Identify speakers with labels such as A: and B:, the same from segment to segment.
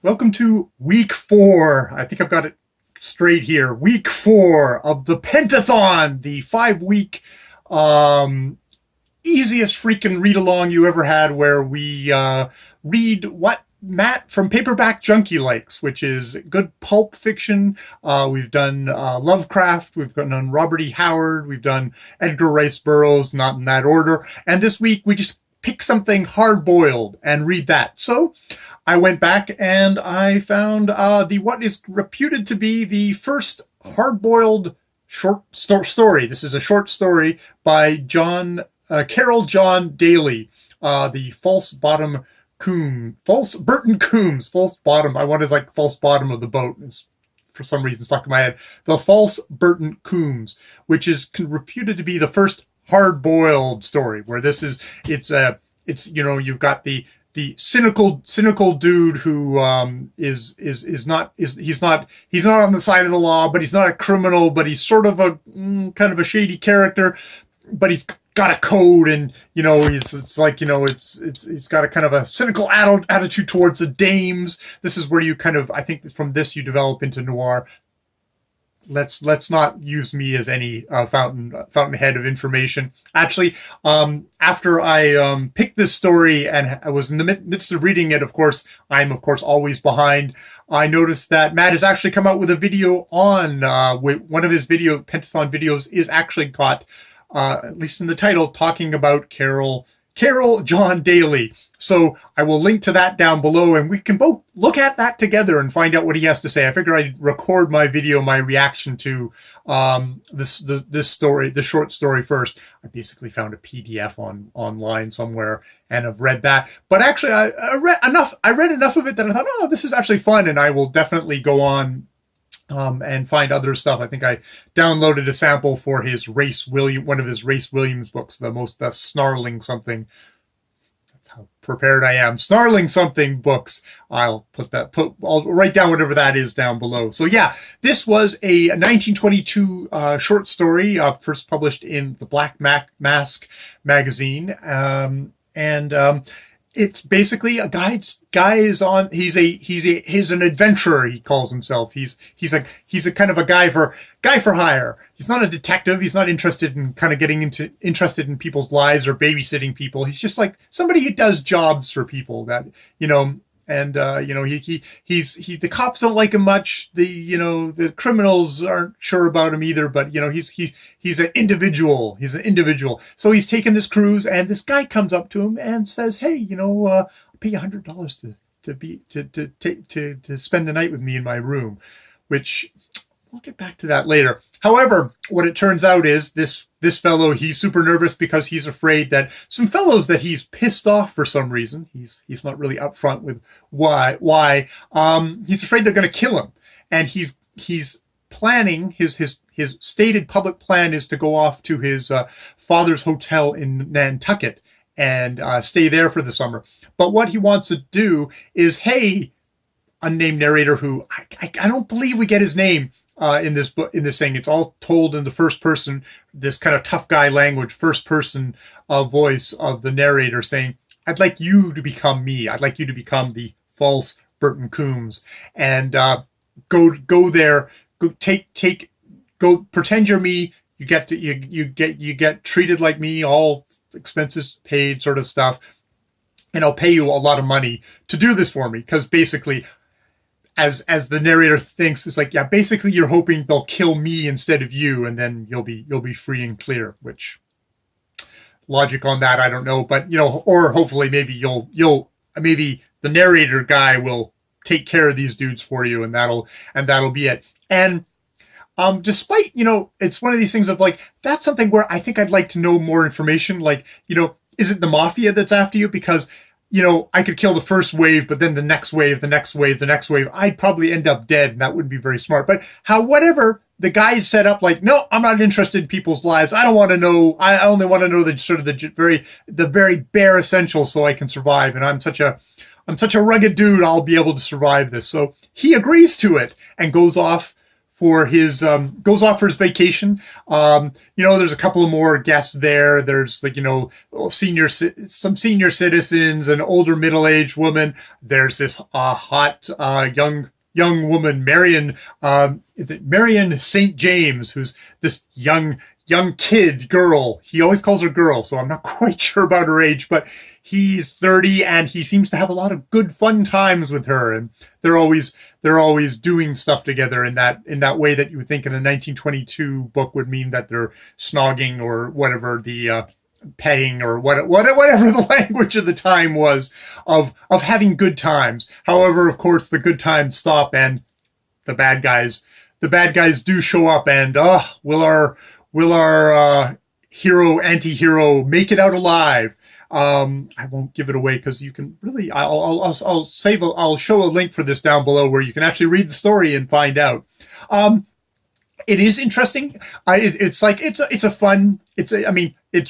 A: Welcome to week 4. I think I've got it straight here. Week 4 of the Pentathon, the 5-week easiest freaking read along you ever had, where we read what Matt from Paperback Junkie likes, which is good pulp fiction. We've done Lovecraft, we've done Robert E. Howard, we've done Edgar Rice Burroughs, not in that order. And this week we just pick something hard-boiled and read that. So I went back and I found what is reputed to be the first hard-boiled short story. This is a short story by Carrol John Daly, the Burton Coombs, false bottom. I wanted like false bottom of the boat. It's for some reason stuck in my head. The false Burton Coombs, which is reputed to be the first hard-boiled story, where you've got the cynical dude who he's not on the side of the law, but he's not a criminal, but he's sort of a kind of a shady character, but he's got a code, and he's got a kind of a cynical attitude towards the dames. This is where you I think from this you develop into noir. Let's not use me as any fountainhead of information. Actually, after I picked this story and I was in the midst of reading it, I'm always behind. I noticed that Matt has actually come out with a video on one of his Pentathon videos is actually got, at least in the title, talking about Carrol John Daly. So I will link to that down below, and we can both look at that together and find out what he has to say. I figure I'd record my video, my reaction to this story, the short story first. I basically found a PDF online somewhere and I've read that. But actually, I read enough of it that I thought, oh, this is actually fun, and I will definitely go on and find other stuff. I think I downloaded a sample for one of his Race Williams books, the snarling something. That's how prepared I am. Snarling something books. I'll write down whatever that is down below. So yeah, this was a 1922 short story, first published in the Black Mask magazine, it's basically a he's an adventurer, he calls himself. He's a kind of a guy for hire. He's not a detective. He's not interested in interested in people's lives or babysitting people. He's just like somebody who does jobs for people that, and the cops don't like him much. The criminals aren't sure about him either, but he's an individual. He's an individual. So he's taken this cruise, and this guy comes up to him and says, "Hey, I'll pay you $100 to spend the night with me in my room," which we'll get back to that later. However, what it turns out is this fellow, he's super nervous because he's afraid that some fellows that he's pissed off for some reason, he's not really upfront with why, he's afraid they're going to kill him. And he's planning, his stated public plan is to go off to his father's hotel in Nantucket and stay there for the summer. But what he wants to do is, hey, unnamed narrator who I don't believe we get his name in this book, in this thing. It's all told in the first person, this kind of tough guy language, first person voice of the narrator saying, "I'd like you to become me. I'd like you to become the false Burton Coombs, and go there, go pretend you're me. You get treated like me, all expenses paid, sort of stuff, and I'll pay you a lot of money to do this for me." Because basically, as the narrator thinks, it's like, yeah, basically you're hoping they'll kill me instead of you, and then you'll be free and clear. Which logic on that, I don't know, but or hopefully maybe maybe the narrator guy will take care of these dudes for you, and that'll be it. And despite it's one of these things of like, that's something where I think I'd like to know more information. Like, is it the mafia that's after you? Because I could kill the first wave, but then the next wave, I'd probably end up dead, and that wouldn't be very smart. But whatever, the guy's set up like, no, I'm not interested in people's lives. I don't want to know. I only want to know the very bare essentials so I can survive. And I'm such a rugged dude, I'll be able to survive this. So he agrees to it and goes off for his goes off for his vacation. There's a couple of more guests there. There's like, some senior citizens, an older middle-aged woman. There's this hot young woman, Marion. Is it Marion St. James, who's this young kid girl. He always calls her girl, so I'm not quite sure about her age, but he's 30 and he seems to have a lot of good fun times with her, and they're always doing stuff together in that way that you would think in a 1922 book would mean that they're snogging or whatever, the petting or whatever the language of the time was of having good times. However, of course, the good times stop and the bad guys do show up, and will our hero, anti-hero make it out alive? I won't give it away because you can really, I'll show a link for this down below where you can actually read the story and find out. It is interesting. It's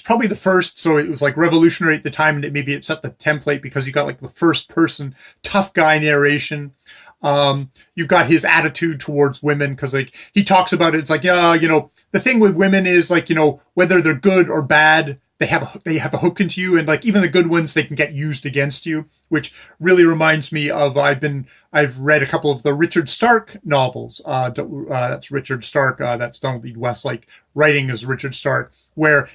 A: probably the first, so it was like revolutionary at the time, and maybe it set the template because you got like the first person tough guy narration. You've got his attitude towards women, because like he talks about it. It's like, the thing with women is like, whether they're good or bad, they have a hook into you, and like even the good ones, they can get used against you, which really reminds me of I've read a couple of the Richard Stark novels. That's Richard Stark. That's Donald Westlake writing as Richard Stark, where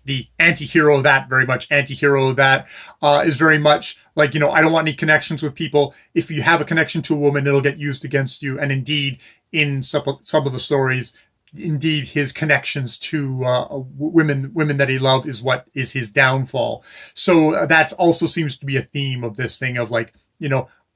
A: the anti-hero that is very much like, I don't want any connections with people. If you have a connection to a woman, it'll get used against you. And indeed, in some of the stories, indeed, his connections to women that he loved is what is his downfall. So that also seems to be a theme of this thing of like,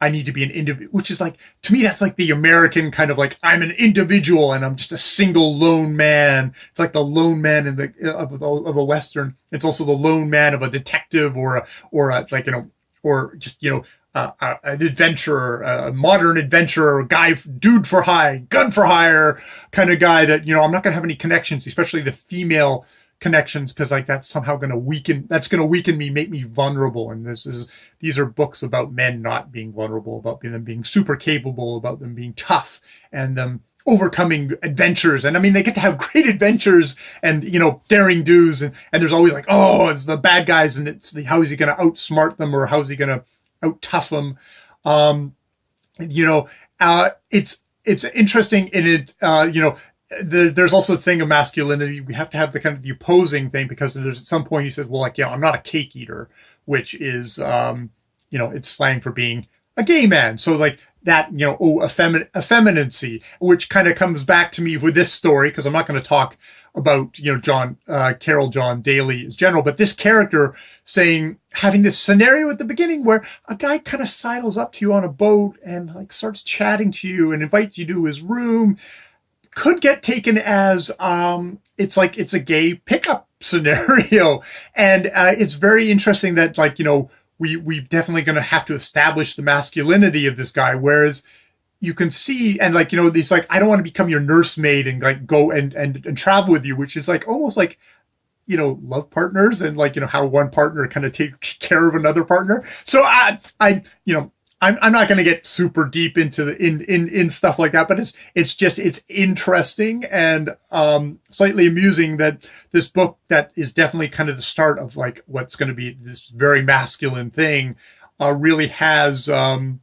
A: I need to be an individual, which is like, to me, that's like the American kind of like, I'm an individual and I'm just a single lone man. It's like the lone man of a Western. It's also the lone man of a detective or an adventurer, a modern adventurer, dude for hire, gun for hire kind of guy that, I'm not going to have any connections, especially the female connections, because like that's somehow going to weaken me, make me vulnerable. And these are books about men not being vulnerable, about them being super capable, about them being tough and them overcoming adventures. And I mean, they get to have great adventures and, daring do's. And there's always like, it's the bad guys. And how is he going to outsmart them, or how is he going to out tough them? It's interesting in it, there's also a thing of masculinity. We have to have the kind of the opposing thing, because there's at some point he says, well, like, I'm not a cake eater, which is, it's slang for being a gay man. So like that, effeminacy, which kind of comes back to me with this story, because I'm not going to talk about, Carrol John Daly in general, but this character having this scenario at the beginning where a guy kind of sidles up to you on a boat and like starts chatting to you and invites you to his room, could get taken as it's a gay pickup scenario. And it's very interesting that like, we definitely going to have to establish the masculinity of this guy, whereas you can see, and like, it's like, I don't want to become your nursemaid and like go and travel with you, which is like almost like, love partners, and like, how one partner kind of takes care of another partner. So I'm not going to get super deep into in stuff like that, but it's interesting and slightly amusing that this book that is definitely kind of the start of like what's going to be this very masculine thing really has at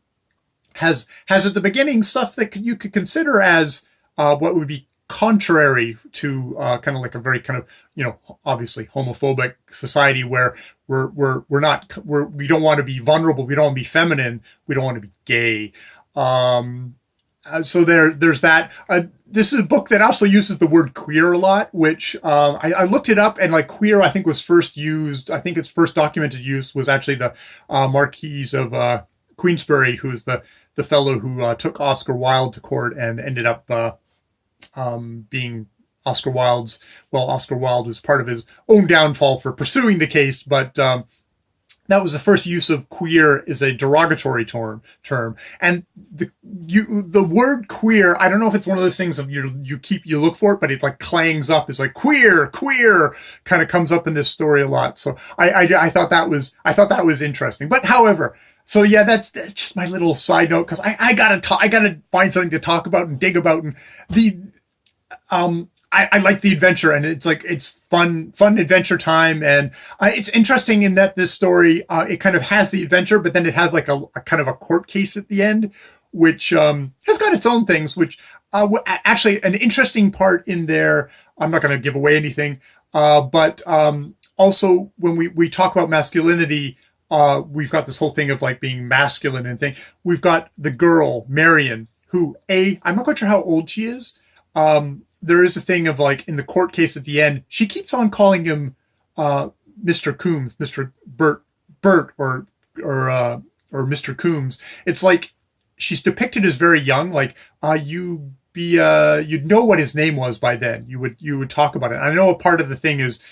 A: the beginning stuff that you could consider as what would be contrary to kind of like a very kind of obviously homophobic society where we don't want to be vulnerable, we don't want to be feminine, we don't want to be gay. So there's that. This is a book that also uses the word queer a lot, which I looked it up, and like queer I think was first used, I think its first documented use was actually the Marquis of Queensberry, who's the fellow who took Oscar Wilde to court and ended up being Oscar Wilde was part of his own downfall for pursuing the case, but that was the first use of queer as a derogatory term. And the word queer, I don't know if it's one of those things of you look for it, but it like clangs up. It's like queer kind of comes up in this story a lot. So I thought that was interesting. But however, So yeah, that's just my little side note, because I gotta find something to talk about and dig about. And the I like the adventure, and it's like, it's fun adventure time. And it's interesting in that this story, it kind of has the adventure, but then it has like a kind of a court case at the end, which has got its own things, which actually an interesting part in there. I'm not going to give away anything, but also when we talk about masculinity, we've got this whole thing of like being masculine and thing. We've got the girl, Marion, who I'm not quite sure how old she is. There is a thing of like in the court case at the end, she keeps on calling him Mr. Coombs, Mr. Bert, or Mr. Coombs. It's like she's depicted as very young, like you'd know what his name was by then. You would talk about it. I know a part of the thing is,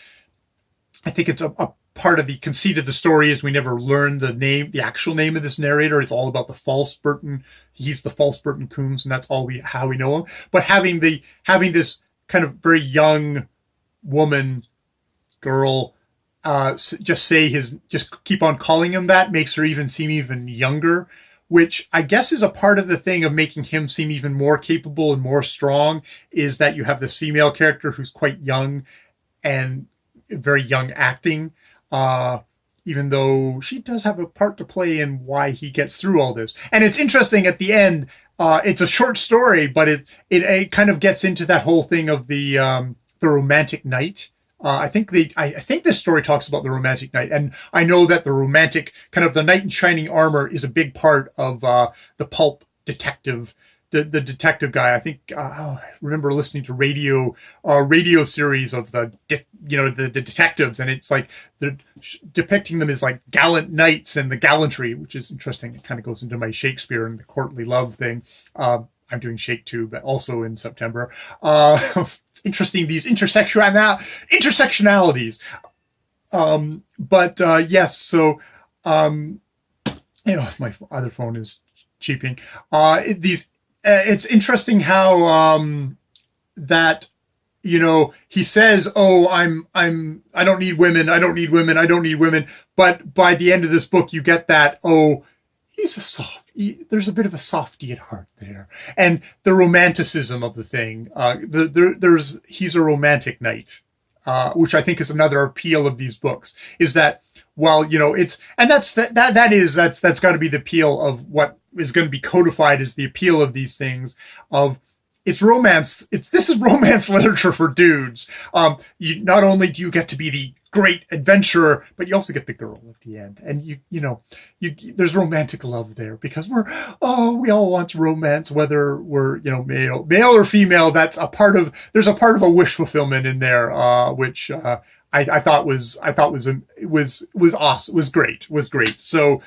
A: I think it's a part of the conceit of the story is we never learn the actual name of this narrator. It's all about the false Burton. He's the false Burton Coombs, and that's how we know him. But having this kind of very young girl, just keep on calling him that, makes her seem even younger, which I guess is a part of the thing of making him seem even more capable and more strong, is that you have this female character who's quite young and very young acting, even though she does have a part to play in why he gets through all this. And it's interesting at the end, it's a short story, but it kind of gets into that whole thing of the romantic night. I think this story talks about the romantic night, and I know that the romantic kind of the knight in shining armor is a big part of the pulp detective. The detective guy, I think, I remember listening to radio series of the detectives, and it's like they're depicting them as like gallant knights and the gallantry, which is interesting. It kind of goes into my Shakespeare and the courtly love thing. I'm doing Shake too, but also in September. It's interesting, these intersectionalities. Yes, so my other phone is cheaping. It's interesting how that he says, "Oh, I don't need women. I don't need women. I don't need women." But by the end of this book, you get that, oh, he's a there's a bit of a softy at heart there, and the romanticism of the thing. He's a romantic knight, which I think is another appeal of these books. Is that, well, that's got to be the appeal of what is going to be codified as the appeal of these things. Of it's romance. This is romance literature for dudes. Not only do you get to be the great adventurer, but you also get the girl at the end, and there's romantic love there, because we all want romance, whether we're male or female. There's a part of a wish fulfillment in there, which I thought was awesome. Was great. So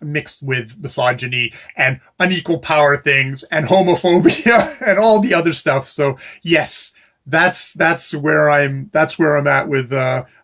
A: mixed with misogyny and unequal power things and homophobia and all the other stuff. So yes, that's where I'm at with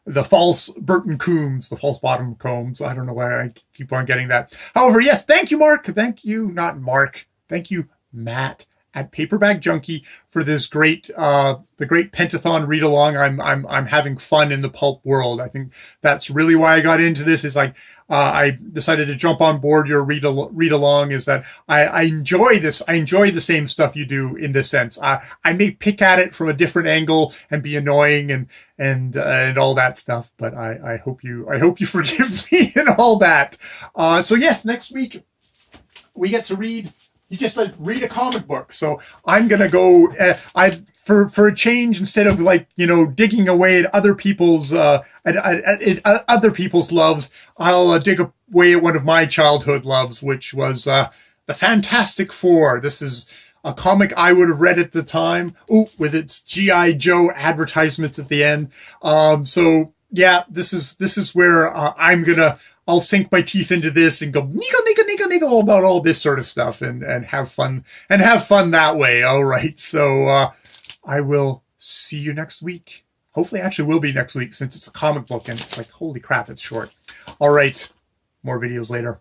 A: the false Burton Coombs, the false bottom Combs. I don't know why I keep on getting that. However, yes, thank you, Mark. Thank you, not Mark. Thank you, Matt at Paperback Junkie, for this great the great Pentathon read along. I'm having fun in the pulp world. I think that's really why I got into this. Is like I decided to jump on board your read along. Is that I enjoy this. I enjoy the same stuff you do in this sense. I may pick at it from a different angle and be annoying and all that stuff, but I hope you forgive me and all that. So yes, next week we get to read. You just read a comic book. So I'm gonna go. For a change, instead of digging away at other people's other people's loves, I'll dig away at one of my childhood loves, which was the Fantastic Four. This is a comic I would have read at the time, with its G.I. Joe advertisements at the end. So yeah, this is where I'll sink my teeth into this and go niggle about all this sort of stuff and have fun that way. All right. So I will see you next week. Hopefully actually will be next week, since it's a comic book and it's like, holy crap, it's short. All right. More videos later.